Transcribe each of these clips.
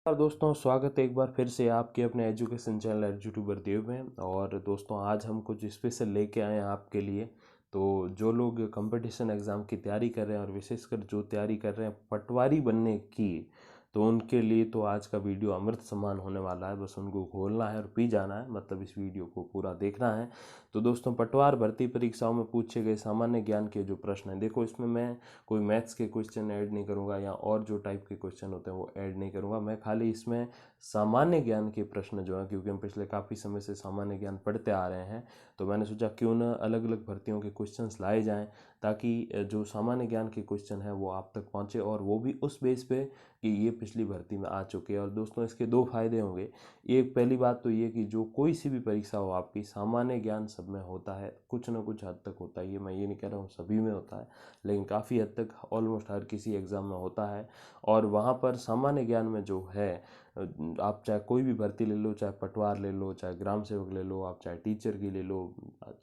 और दोस्तों स्वागत है एक बार फिर से आपके अपने एजुकेशन चैनल एजुट्यूबर देव में। और दोस्तों आज हम कुछ स्पेशल लेके आए हैं आपके लिए। तो जो लोग कंपटीशन एग्ज़ाम की तैयारी कर रहे हैं और विशेषकर जो तैयारी कर रहे हैं पटवारी बनने की, तो उनके लिए तो आज का वीडियो अमृत समान होने वाला है। बस उनको खोलना है और पी जाना है, मतलब इस वीडियो को पूरा देखना है। तो दोस्तों पटवार भर्ती परीक्षाओं में पूछे गए सामान्य ज्ञान के जो प्रश्न हैं, देखो इसमें मैं कोई मैथ्स के क्वेश्चन ऐड नहीं करूँगा या और जो टाइप के क्वेश्चन होते हैं वो ऐड नहीं करूँगा। मैं खाली इसमें सामान्य ज्ञान के प्रश्न जो हैं, क्योंकि हम पिछले काफ़ी समय से सामान्य ज्ञान पढ़ते आ रहे हैं, तो मैंने सोचा क्यों ना अलग अलग भर्तियों के क्वेश्चंस लाए जाएं, ताकि जो सामान्य ज्ञान के क्वेश्चन है वो आप तक पहुँचे, और वो भी उस बेस पे कि ये पिछली भर्ती में आ चुके हैं। और दोस्तों इसके दो फायदे होंगे। एक पहली बात तो ये कि जो कोई सी भी परीक्षा हो आपकी, सामान्य ज्ञान सब में होता है, कुछ ना कुछ हद तक होता है। ये मैं ये नहीं कह रहा हूँ सभी में होता है, लेकिन काफ़ी हद तक ऑलमोस्ट हर किसी एग्ज़ाम में होता है। और वहाँ पर सामान्य ज्ञान में जो है, आप चाहे कोई भी भर्ती ले लो, चाहे पटवार ले लो, चाहे ग्राम सेवक ले लो, आप चाहे टीचर की ले लो,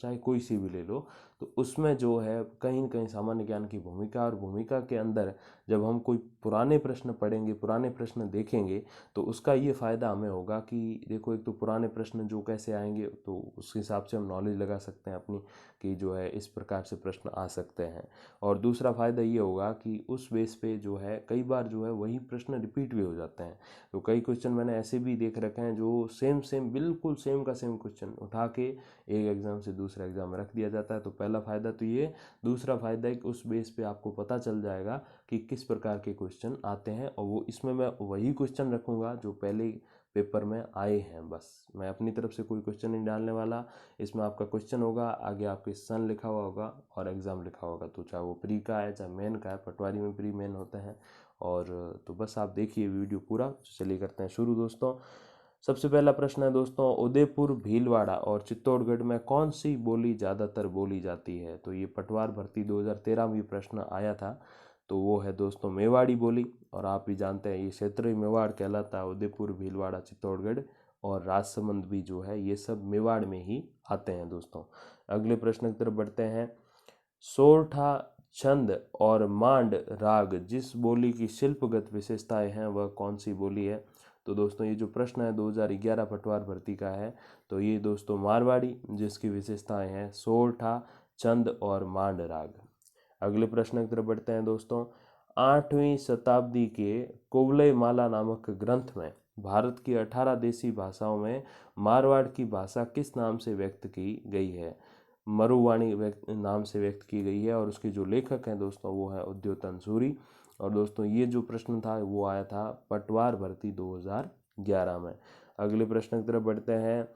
चाहे कोई सी भी ले लो, तो उसमें जो है कहीं न कहीं सामान्य ज्ञान की भूमिका, और भूमिका के अंदर जब हम कोई पुराने प्रश्न पढ़ेंगे, पुराने प्रश्न देखेंगे, तो उसका ये फ़ायदा हमें होगा कि देखो एक तो पुराने प्रश्न जो कैसे आएंगे, तो उस हिसाब से हम नॉलेज लगा सकते हैं अपनी, कि जो है इस प्रकार से प्रश्न आ सकते हैं। और दूसरा फ़ायदा ये होगा कि उस बेस पे जो है कई बार जो है वही प्रश्न रिपीट भी हो जाते हैं। तो कई क्वेश्चन मैंने ऐसे भी देख रखे हैं जो सेम सेम बिल्कुल सेम का सेम क्वेश्चन उठा के एक एग्ज़ाम से दूसरे एग्ज़ाम में रख दिया जाता है। तो पहला फ़ायदा तो ये। दूसरा फ़ायदा है कि उस बेस पे आपको पता चल जाएगा कि किस प्रकार के क्वेश्चन आते हैं, और वो इसमें मैं वही क्वेश्चन रखूँगा जो पहले पेपर में आए हैं। बस मैं अपनी तरफ से कोई क्वेश्चन नहीं डालने वाला। इसमें आपका क्वेश्चन होगा, आगे आपके सन लिखा हुआ होगा और एग्ज़ाम लिखा होगा, तो चाहे वो प्री का है चाहे मेन का है, पटवारी में प्री मेन होते हैं। और तो बस आप देखिए वीडियो पूरा। तो चलिए करते हैं शुरू दोस्तों। सबसे पहला प्रश्न है दोस्तों, उदयपुर, भीलवाड़ा और चित्तौड़गढ़ में कौन सी बोली ज़्यादातर बोली जाती है? तो ये पटवार भर्ती 2013 में प्रश्न आया था। तो वो है दोस्तों मेवाड़ी बोली। और आप भी जानते हैं ये क्षेत्र ही मेवाड़ कहलाता है। उदयपुर, भीलवाड़ा, चित्तौड़गढ़ और राजसमंद भी जो है ये सब मेवाड़ में ही आते हैं दोस्तों। अगले प्रश्न की तरफ बढ़ते हैं। सोरठा, छंद और मांड राग जिस बोली की शिल्पगत विशेषताएं हैं वह कौन सी बोली है? तो दोस्तों ये जो प्रश्न है 2011 पटवार भर्ती का है। तो ये दोस्तों मारवाड़ी, जिसकी विशेषताएं हैं सोरठा, छंद और मांड राग। अगले प्रश्न की तरफ बढ़ते हैं दोस्तों। 8वीं शताब्दी के कुवलय माला नामक ग्रंथ में भारत की 18 देसी भाषाओं में मारवाड़ की भाषा किस नाम से व्यक्त की गई है? मरुवाणी नाम से व्यक्त की गई है, और उसके जो लेखक हैं दोस्तों वो है उद्योतन सूरी। और दोस्तों ये जो प्रश्न था वो आया था पटवार भर्ती 2011 में। अगले प्रश्न की तरफ बढ़ते हैं।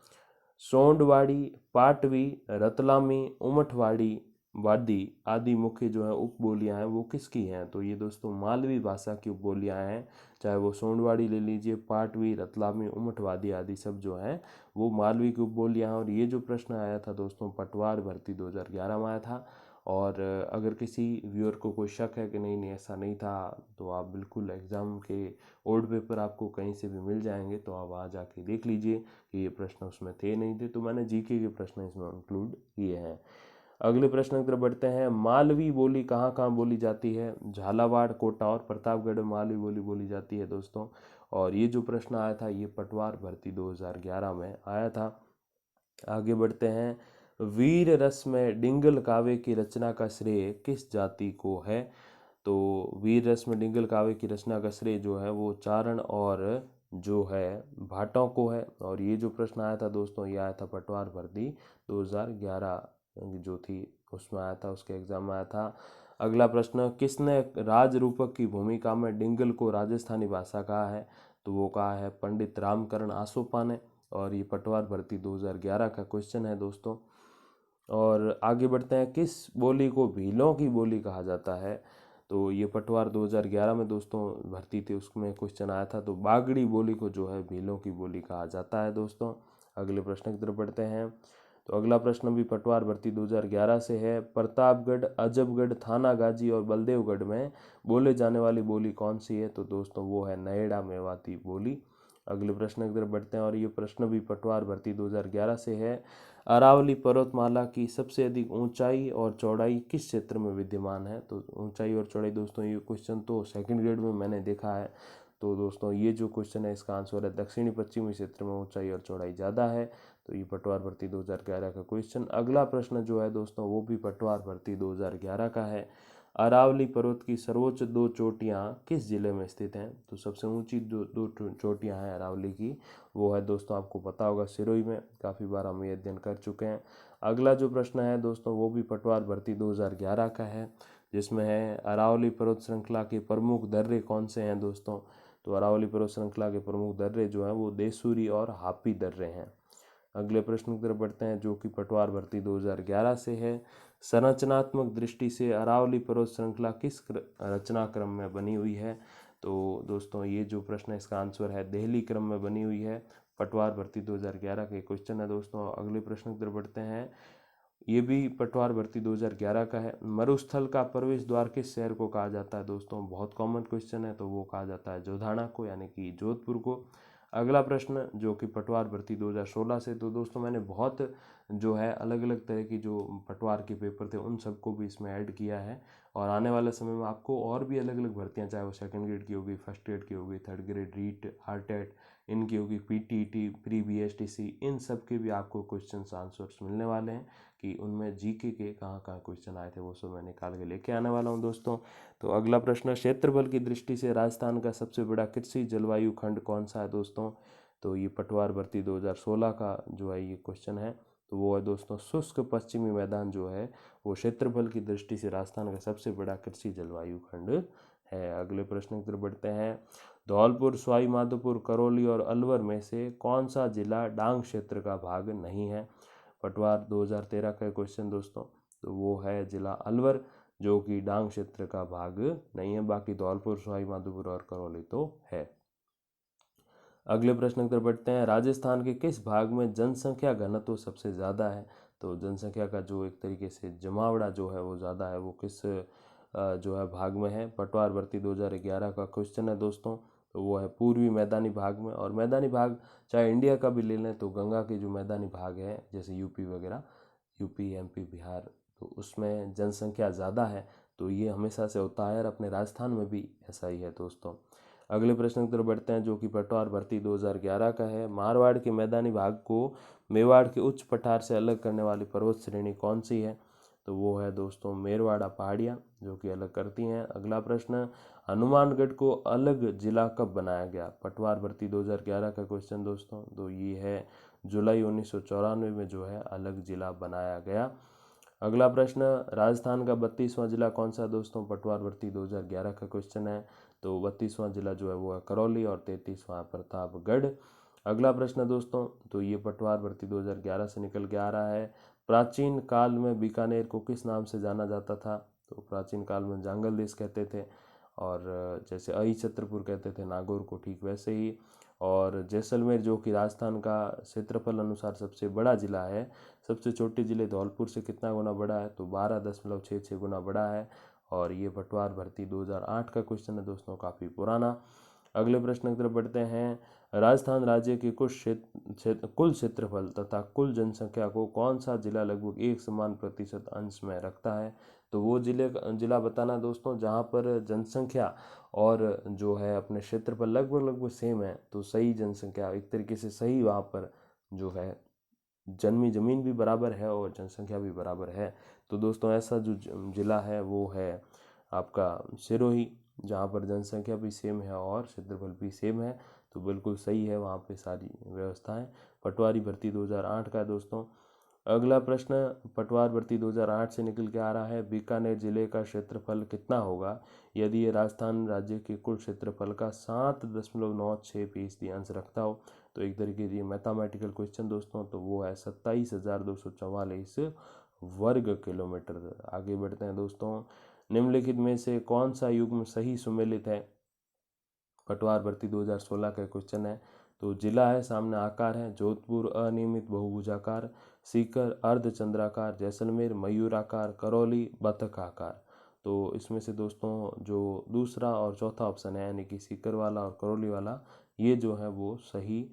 सोंडवाड़ी, पाटवी, रतलामी, उमठवाड़ी, वादी आदि मुख्य जो है उपबोलियां हैं वो किसकी हैं? तो ये दोस्तों मालवी भाषा की उपबोलियां हैं। चाहे वो सोंडवाड़ी ले लीजिए, पाटवी, रतलामी, उमठवादी आदि सब जो हैं वो मालवी की उपबोलियां हैं। और ये जो प्रश्न आया था दोस्तों पटवार भर्ती 2011 में आया था। और अगर किसी व्यूअर को कोई शक है कि नहीं नहीं ऐसा नहीं था, तो आप बिल्कुल एग्ज़ाम के ओल्ड पेपर आपको कहीं से भी मिल जाएंगे, तो आप वहाँ जाके देख लीजिए कि ये प्रश्न उसमें थे नहीं थे। तो मैंने जीके के प्रश्न इसमें इंक्लूड किए हैं। अगले प्रश्न की तरफ बढ़ते हैं। मालवी बोली कहाँ कहाँ बोली जाती है? झालावाड़, कोटा और प्रतापगढ़ में मालवी बोली बोली जाती है दोस्तों। और ये जो प्रश्न आया था ये पटवार भर्ती 2011 में आया था। आगे बढ़ते हैं। वीर रस में डिंगल काव्य की रचना का श्रेय किस जाति को है? तो वीर रस में डिंगल काव्य की रचना का श्रेय जो है वो चारण और जो है भाटों को है। और ये जो प्रश्न आया था दोस्तों ये आया था पटवार भर्ती 2011 जो थी उसमें आया था, उसके एग्जाम में आया था। अगला प्रश्न, किसने राज रूपक की भूमिका में डिंगल को राजस्थानी भाषा कहा है? तो वो कहा है पंडित रामकरण आसोपा ने। और ये पटवार भर्ती 2011 का क्वेश्चन है दोस्तों। और आगे बढ़ते हैं। किस बोली को भीलों की बोली कहा जाता है? तो ये पटवार 2011 में दोस्तों भर्ती थी, उसमें क्वेश्चन आया था। तो बागड़ी बोली को जो है भीलों की बोली कहा जाता है दोस्तों। अगले प्रश्न की तरफ बढ़ते हैं। तो अगला प्रश्न भी पटवार भर्ती 2011 से है। प्रतापगढ़, अजबगढ़, थानागाजी और बलदेवगढ़ में बोले जाने वाली बोली कौन सी है? तो दोस्तों वो है नयड़ा मेवाती बोली। अगले प्रश्न की तरफ बढ़ते हैं, और ये प्रश्न भी पटवार भर्ती 2011 से है। अरावली पर्वतमाला की सबसे अधिक ऊंचाई और चौड़ाई किस क्षेत्र में विद्यमान है? तो ऊंचाई और चौड़ाई दोस्तों ये क्वेश्चन तो सेकंड ग्रेड में मैंने देखा है। तो दोस्तों ये जो क्वेश्चन है इसका आंसर है दक्षिणी पश्चिमी क्षेत्र में ऊंचाई और चौड़ाई ज़्यादा है। तो ये पटवार भर्ती 2011 का क्वेश्चन। अगला प्रश्न जो है दोस्तों वो भी पटवार भर्ती 2011 का है। अरावली पर्वत की सर्वोच्च 2 चोटियां किस जिले में स्थित हैं? तो सबसे ऊंची दो चोटियां हैं अरावली की, वो है दोस्तों आपको पता होगा सिरोही में। काफ़ी बार हम ये अध्ययन कर चुके हैं। अगला जो प्रश्न है दोस्तों वो भी पटवार भर्ती 2011 का है, जिसमें है अरावली पर्वत श्रृंखला के प्रमुख दर्रे कौन से हैं दोस्तों? तो अरावली पर्वत श्रृंखला के प्रमुख दर्रे जो हैं वो देसूरी और हापी दर्रे हैं। अगले प्रश्न की तरफ बढ़ते हैं जो कि पटवार भर्ती 2011 से है। संरचनात्मक दृष्टि से अरावली पर्वत श्रृंखला किस रचना क्रम में बनी हुई है? तो दोस्तों ये जो प्रश्न है इसका आंसर है देहली क्रम में बनी हुई है। पटवार भर्ती 2011 के क्वेश्चन है दोस्तों। अगले प्रश्न की तरफ बढ़ते हैं, ये भी पटवार भर्ती 2011 का है। मरुस्थल का प्रवेश द्वार किस शहर को कहा जाता है दोस्तों? बहुत कॉमन क्वेश्चन है, तो वो कहा जाता है जोधाना को, यानी कि जोधपुर को। अगला प्रश्न जो कि पटवार भर्ती 2016 से, तो दोस्तों मैंने बहुत जो है अलग अलग तरह की जो पटवार के पेपर थे उन सबको भी इसमें ऐड किया है, और आने वाले समय में आपको और भी अलग अलग भर्तियां, चाहे वो सेकंड ग्रेड की होगी, फर्स्ट ग्रेड की होगी, थर्ड ग्रेड रीट, आरटेट, इनकी होगी, पीटीटी, प्री बीएसटीसी, इन सब के भी आपको क्वेश्चन आंसर्स मिलने वाले हैं कि उनमें जीके के कहाँ कहाँ क्वेश्चन आए थे, वो सब मैं निकाल के लेके आने वाला हूँ दोस्तों। तो अगला प्रश्न, क्षेत्रफल की दृष्टि से राजस्थान का सबसे बड़ा कृषि जलवायु खंड कौन सा है दोस्तों? तो ये पटवार भर्ती 2016 का जो है ये क्वेश्चन है, तो वो है दोस्तों शुष्क पश्चिमी मैदान जो है वो क्षेत्रफल की दृष्टि से राजस्थान का सबसे बड़ा कृषि जलवायु खंड है। अगले प्रश्न की तरफ बढ़ते हैं, धौलपुर, सवाई माधोपुर, करौली और अलवर में से कौन सा जिला डांग क्षेत्र का भाग नहीं है? पटवार 2013 का क्वेश्चन दोस्तों, तो वो है जिला अलवर, जो कि डांग क्षेत्र का भाग नहीं है। बाकी धौलपुर, सवाई माधोपुर और करौली तो है। अगले प्रश्न की तरफ बढ़ते हैं, राजस्थान के किस भाग में जनसंख्या घनत्व सबसे ज़्यादा है? तो जनसंख्या का जो एक तरीके से जमावड़ा जो है वो ज़्यादा है, वो किस जो है भाग में है? पटवार भर्ती 2011 का क्वेश्चन है दोस्तों, तो वो है पूर्वी मैदानी भाग में। और मैदानी भाग चाहे इंडिया का भी ले लें तो गंगा के जो मैदानी भाग है जैसे यूपी वगैरह, यूपी, एमपी, बिहार, तो उसमें जनसंख्या ज़्यादा है। तो ये हमेशा से होता है और अपने राजस्थान में भी ऐसा ही है दोस्तों। अगले प्रश्न की तरफ बढ़ते हैं जो कि पटवार भर्ती 2011 का है। मारवाड़ के मैदानी भाग को मेवाड़ के उच्च पठार से अलग करने वाली पर्वत श्रेणी कौन सी है? तो वो है दोस्तों मेरवाड़ा पहाड़ियाँ, जो कि अलग करती हैं। अगला प्रश्न, हनुमानगढ़ को अलग जिला कब बनाया गया? पटवार भर्ती 2011 का क्वेश्चन दोस्तों, तो ये है जुलाई 1994 में जो है अलग जिला बनाया गया। अगला प्रश्न, राजस्थान का 32वां जिला कौन सा दोस्तों? पटवार भर्ती 2011 का क्वेश्चन है, तो 32वां जिला जो है वो है करौली और 33वां प्रतापगढ़। अगला प्रश्न दोस्तों, तो ये पटवार भर्ती 2011 से निकल के आ रहा है, प्राचीन काल में बीकानेर को किस नाम से जाना जाता था? तो प्राचीन काल में जांगल देश कहते थे, और जैसे अहि छत्रपुर कहते थे नागौर को, ठीक वैसे ही। और जैसलमेर जो कि राजस्थान का क्षेत्रफल अनुसार सबसे बड़ा जिला है, सबसे छोटे जिले धौलपुर से कितना गुना बड़ा है? तो 12.66 गुना बड़ा है। और ये पटवार भर्ती 2008 का क्वेश्चन है दोस्तों, काफ़ी पुराना। अगले प्रश्न की तरफ बढ़ते हैं, राजस्थान राज्य के कुल क्षेत्रफल तथा कुल जनसंख्या को कौन सा जिला लगभग एक समान प्रतिशत अंश में रखता है? तो वो जिला बताना दोस्तों जहाँ पर जनसंख्या और जो है अपने क्षेत्रफल लगभग लगभग सेम है, तो सही जनसंख्या एक तरीके से सही, वहाँ पर जो है जन्मी जमीन भी बराबर है और जनसंख्या भी बराबर है। तो दोस्तों ऐसा जो जिला है वो है आपका सिरोही, जहाँ पर जनसंख्या भी सेम है और क्षेत्रफल भी सेम है, तो बिल्कुल सही है वहाँ पे सारी व्यवस्थाएं। पटवारी भर्ती 2008 का है दोस्तों। अगला प्रश्न पटवार भर्ती 2008 से निकल के आ रहा है, बीकानेर जिले का क्षेत्रफल कितना होगा यदि ये राजस्थान राज्य के कुल क्षेत्रफल का 7.96% अंश रखता हो? तो एक तरीके से मैथमेटिकल क्वेश्चन दोस्तों, तो वो है 27,244 वर्ग किलोमीटर। आगे बढ़ते हैं दोस्तों, निम्नलिखित में से कौन सा युग्म सही सुमेलित है? पटवार भर्ती 2016 का क्वेश्चन है। तो जिला है, सामने आकार है, जोधपुर अनियमित बहुभुजाकार, सीकर अर्धचंद्राकार, जैसलमेर मयूराकार, करौली बतख आकार। तो इसमें से दोस्तों जो दूसरा और चौथा ऑप्शन है यानी कि सीकर वाला और करौली वाला, ये जो है वो सही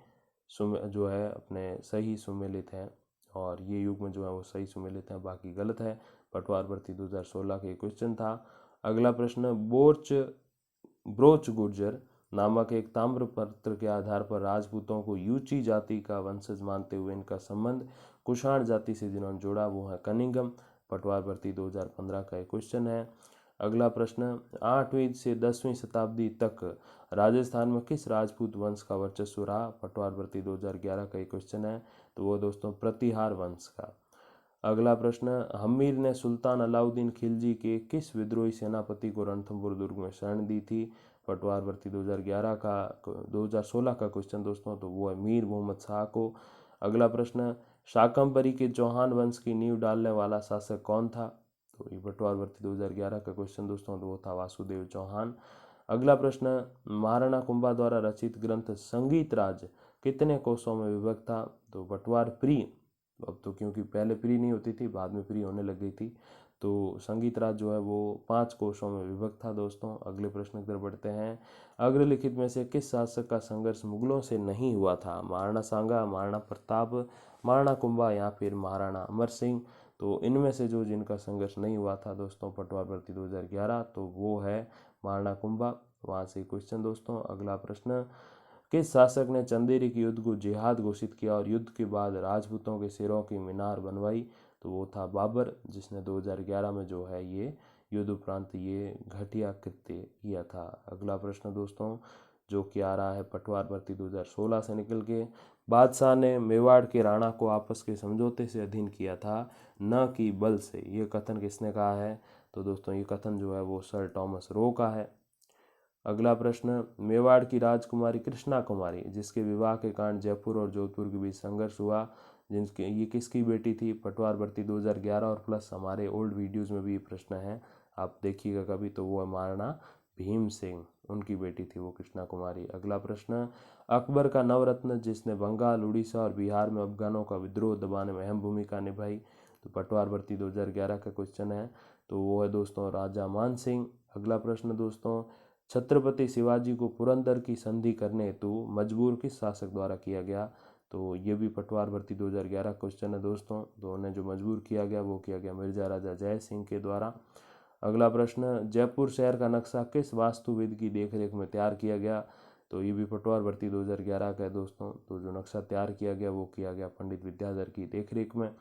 जो है अपने सही सुमेलित है, और ये युग्म जो है वो सही सुमेलित है, बाकी गलत है। पटवार भर्ती 2016 के क्वेश्चन था। अगला प्रश्न, ब्रोच गुर्जर नामक एक ताम्र पत्र के आधार पर राजपूतों को यूची जाति का वंशज मानते हुए इनका संबंध कुषाण जाति से जिन्होंने जोड़ा वो है कनिंगम। पटवार भर्ती 2015 का एक क्वेश्चन है। अगला प्रश्न, 8वीं से 10वीं शताब्दी तक राजस्थान में किस राजपूत वंश का वर्चस्व रहा? पटवार भर्ती 2011 का एक क्वेश्चन है, तो वो दोस्तों प्रतिहार वंश का। अगला प्रश्न, हम्मीर ने सुल्तान अलाउद्दीन खिलजी के किस विद्रोही सेनापति को रणथंभौर दुर्ग में शरण दी थी? पटवार भर्ती 2016 का क्वेश्चन दोस्तों, तो वो है मीर मोहम्मद शाह को। अगला प्रश्न, शाकंभरी के चौहान वंश की नींव डालने वाला शासक कौन था? तो ये पटवार भर्ती 2011 का क्वेश्चन दोस्तों, तो वो था वासुदेव चौहान। अगला प्रश्न, महाराणा कुंभा द्वारा रचित ग्रंथ संगीत राज कितने कोशों में विभक्त था? तो पटवार प्री, अब तो क्योंकि पहले प्री नहीं होती थी, बाद में प्री होने लग गई थी, तो संगीत राज जो है वो 5 कोशों में विभक्त था दोस्तों। अगले प्रश्न की तरफ बढ़ते हैं। अग्रलिखित में से किस शासक का संघर्ष मुगलों से नहीं हुआ था? महाराणा सांगा, महाराणा प्रताप, महाराणा कुंभा या फिर महाराणा अमर सिंह? तो इनमें से जो जिनका संघर्ष नहीं हुआ था दोस्तों पटवार भर्ती 2011, तो वो है महाराणा कुंभा। वहाँ से क्वेश्चन दोस्तों। अगला प्रश्न, किस शासक ने चंदेरी के युद्ध को जिहाद घोषित किया और युद्ध के बाद राजपूतों के सिरों की मीनार बनवाई? तो वो था बाबर, जिसने 2011 में जो है ये युद्ध उपरांत ये घटिया कृत्य किया था। अगला प्रश्न दोस्तों जो कि आ रहा है पटवार भर्ती 2016 से निकल के, बादशाह ने मेवाड़ के राणा को आपस के समझौते से अधीन किया था, न कि बल से। ये कथन किसने कहा है? तो दोस्तों ये कथन जो है वो सर टॉमस रो का है। अगला प्रश्न, मेवाड़ की राजकुमारी कृष्णा कुमारी जिसके विवाह के कारण जयपुर और जोधपुर के बीच संघर्ष हुआ, जिनके ये किसकी बेटी थी? पटवार भर्ती 2011 और प्लस हमारे ओल्ड वीडियोस में भी ये प्रश्न है, आप देखिएगा कभी, तो वो है महाराणा भीम सिंह, उनकी बेटी थी वो कृष्णा कुमारी। अगला प्रश्न, अकबर का नवरत्न जिसने बंगाल, उड़ीसा और बिहार में अफगानों का विद्रोह दबाने में अहम भूमिका निभाई? तो पटवार भर्ती 2011 का क्वेश्चन है, तो वो है दोस्तों राजा मान सिंह। अगला प्रश्न दोस्तों, छत्रपति शिवाजी को पुरंदर की संधि करने हेतु मजबूर किस शासक द्वारा किया गया? तो ये भी पटवार भर्ती 2011 क्वेश्चन है दोस्तों, तो उन्हें जो मजबूर किया गया वो किया गया मिर्जा राजा जय सिंह के द्वारा। अगला प्रश्न, जयपुर शहर का नक्शा किस वास्तुविद की देखरेख में तैयार किया गया? तो ये भी पटवार भर्ती 2011 का है दोस्तों, तो जो नक्शा तैयार किया गया वो किया गया पंडित विद्याधर की देखरेख में।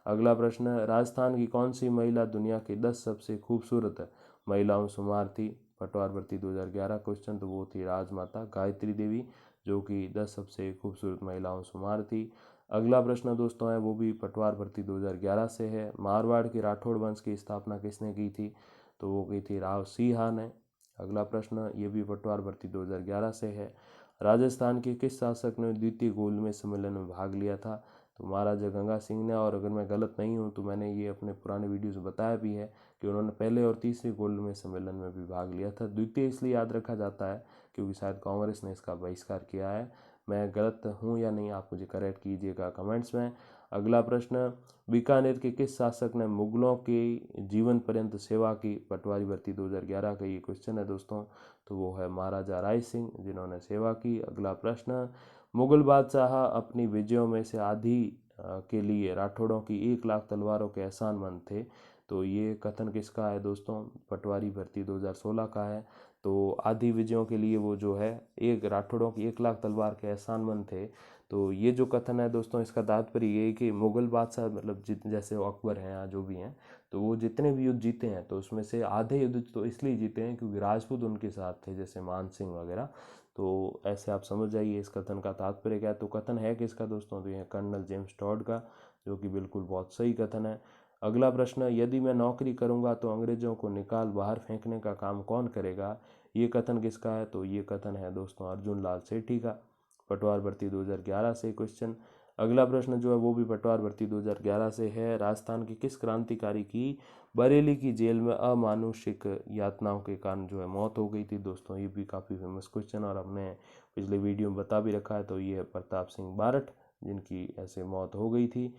अगला प्रश्न, राजस्थान की कौन सी महिला दुनिया की 10 सबसे खूबसूरत महिलाओं शुमार थी? पटवार भर्ती 2011 क्वेश्चन, तो वो थी राजमाता गायत्री देवी, जो कि 10 सबसे खूबसूरत महिलाओं शुमार थी। अगला प्रश्न दोस्तों है वो भी पटवार भर्ती 2011 से है। मारवाड़ के राठौड़ वंश की स्थापना किसने की थी? तो वो की थी राव सिंह ने। अगला प्रश्न ये भी पटवार भर्ती 2011 से है। राजस्थान के किस शासक ने द्वितीय गोलमेज सम्मेलन में भाग लिया था? तो महाराजा गंगा सिंह ने, और अगर मैं गलत नहीं हूँ तो मैंने ये अपने पुराने वीडियोस में बताया भी है कि उन्होंने पहले और तीसरे गोलमेज सम्मेलन में भी भाग लिया था। द्वितीय इसलिए याद रखा जाता है क्योंकि शायद कांग्रेस ने इसका बहिष्कार किया है। मैं गलत हूँ या नहीं आप मुझे करेक्ट कीजिएगा कमेंट्स में। अगला प्रश्न, बीकानेर के किस शासक ने मुगलों की जीवन पर्यंत सेवा की? पटवारी भर्ती 2011 का ये क्वेश्चन है दोस्तों, तो वो है महाराजा राय सिंह जिन्होंने सेवा की। अगला प्रश्न, मुगल बादशाह अपनी विजयों में से आधी के लिए राठौड़ों की 1 लाख तलवारों के एहसानमंद थे? तो ये कथन किसका है दोस्तों? पटवारी भर्ती 2016 का है। तो आधी विजयों के लिए वो जो है एक राठौड़ों की 1 लाख तलवार के एहसानमंद थे। तो ये जो कथन है दोस्तों इसका तात्पर्य ये है कि मुगल बादशाह मतलब जैसे अकबर हैं या जो भी हैं, तो वो जितने भी युद्ध जीते हैं तो उसमें से आधे युद्ध तो इसलिए जीते हैं क्योंकि राजपूत उनके साथ थे, जैसे मान सिंह वगैरह। तो ऐसे आप समझ जाइए इस कथन का तात्पर्य क्या है। तो कथन है किसका दोस्तों? तो ये कर्नल जेम्स टॉड का, जो कि बिल्कुल बहुत सही कथन है। अगला प्रश्न, यदि मैं नौकरी करूंगा तो अंग्रेजों को निकाल बाहर फेंकने का काम कौन करेगा? ये कथन किसका है? तो ये कथन है दोस्तों अर्जुन लाल सेठी का। पटवार भर्ती 2011 से क्वेश्चन। अगला प्रश्न जो है वो भी पटवार भर्ती 2011 से है। राजस्थान की किस क्रांतिकारी की बरेली की जेल में अमानुषिक यातनाओं के कारण जो है मौत हो गई थी? दोस्तों ये भी काफ़ी फेमस क्वेश्चन और हमने पिछले वीडियो में बता भी रखा है, तो ये है प्रताप सिंह बारठ जिनकी ऐसे मौत हो गई थी।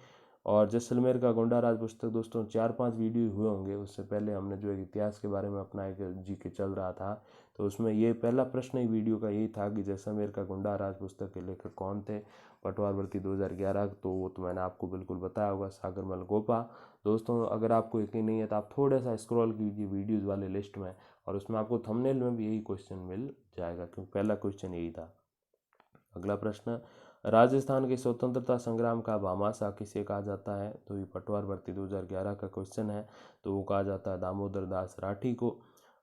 और जैसलमेर का गोंडा राज पुस्तक दोस्तों 4-5 वीडियो हुए होंगे, उससे पहले हमने जो एक इतिहास के बारे में अपना एक जीके चल रहा था, तो उसमें ये पहला प्रश्न ही वीडियो का यही था कि जैसलमेर का गोंडा राज पुस्तक के लेखक कौन थे, पटवार भर्ती 2011। तो वो तो मैंने आपको बिल्कुल बताया होगा, सागरमल गोपा। दोस्तों अगर आपको यकीन नहीं है तो आप थोड़ा सा स्क्रॉल कीजिए वीडियोज़ वाले लिस्ट में, और उसमें आपको थंबनेल में भी यही क्वेश्चन मिल जाएगा, क्योंकि पहला क्वेश्चन यही था। अगला प्रश्न, राजस्थान के स्वतंत्रता संग्राम का भामाशाह किसे कहा जाता है? तो ये पटवार भर्ती 2011 का क्वेश्चन है, तो वो कहा जाता है दामोदर दास राठी को।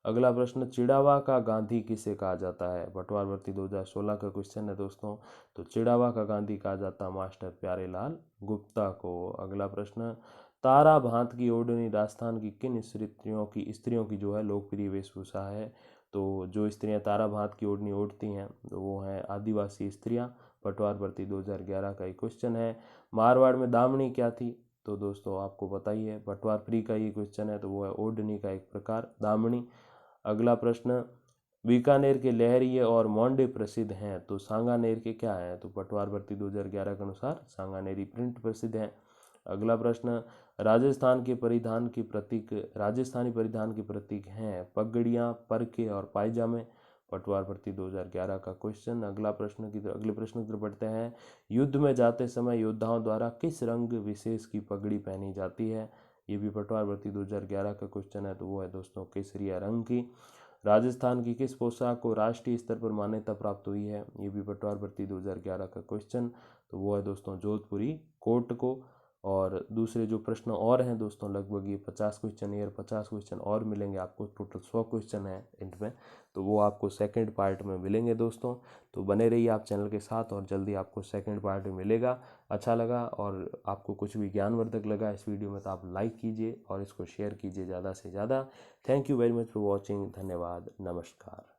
अगला प्रश्न, चिड़ावा का गांधी किसे कहा जाता है? पटवार भर्ती 2016 का क्वेश्चन है दोस्तों, तो चिड़ावा का गांधी कहा जाता है मास्टर प्यारेलाल गुप्ता को। अगला प्रश्न, तारा भांत की ओढ़नी राजस्थान की किन स्त्रियों की जो है लोकप्रिय वेशभूषा है? तो जो स्त्रियां तारा भांत की ओढ़नी ओढ़ती हैं तो वो हैं आदिवासी स्त्रियां। पटवार भर्ती 2011 का एक क्वेश्चन है। मारवाड़ में दामनी क्या थी? तो दोस्तों आपको पता ही है, पटवार प्री का ये क्वेश्चन है, तो वो है ओढ़नी का एक प्रकार, दामनी। अगला प्रश्न, बीकानेर के लहरिये और मोंडे प्रसिद्ध हैं, तो सांगानेर के क्या हैं? तो पटवार भर्ती 2011 के अनुसार सांगानेरी प्रिंट प्रसिद्ध हैं। अगला प्रश्न, राजस्थानी परिधान के प्रतीक हैं पगड़ियाँ, परके और पायजामे। पटवार भर्ती 2011 का क्वेश्चन। अगले प्रश्न की तरफ बढ़ते हैं। युद्ध में जाते समय योद्धाओं द्वारा किस रंग विशेष की पगड़ी पहनी जाती है? ये भी पटवार भर्ती 2011 का क्वेश्चन है, तो वो है दोस्तों केसरिया रंग की। राजस्थान की किस पोशाक को राष्ट्रीय स्तर पर मान्यता प्राप्त हुई है? ये भी पटवार भर्ती 2011 का क्वेश्चन, तो वो है दोस्तों जोधपुरी कोट को। और दूसरे जो प्रश्न और हैं दोस्तों, लगभग ये 50 क्वेश्चन, 50 क्वेश्चन और मिलेंगे आपको, टोटल 100 क्वेश्चन है इनमें, तो वो आपको सेकंड पार्ट में मिलेंगे दोस्तों। तो बने रहिए आप चैनल के साथ, और जल्दी आपको सेकंड पार्ट मिलेगा। अच्छा लगा और आपको कुछ भी ज्ञानवर्धक लगा इस वीडियो में तो आप लाइक कीजिए और इसको शेयर कीजिए ज़्यादा से ज़्यादा। Thank you very much for watching. धन्यवाद, नमस्कार।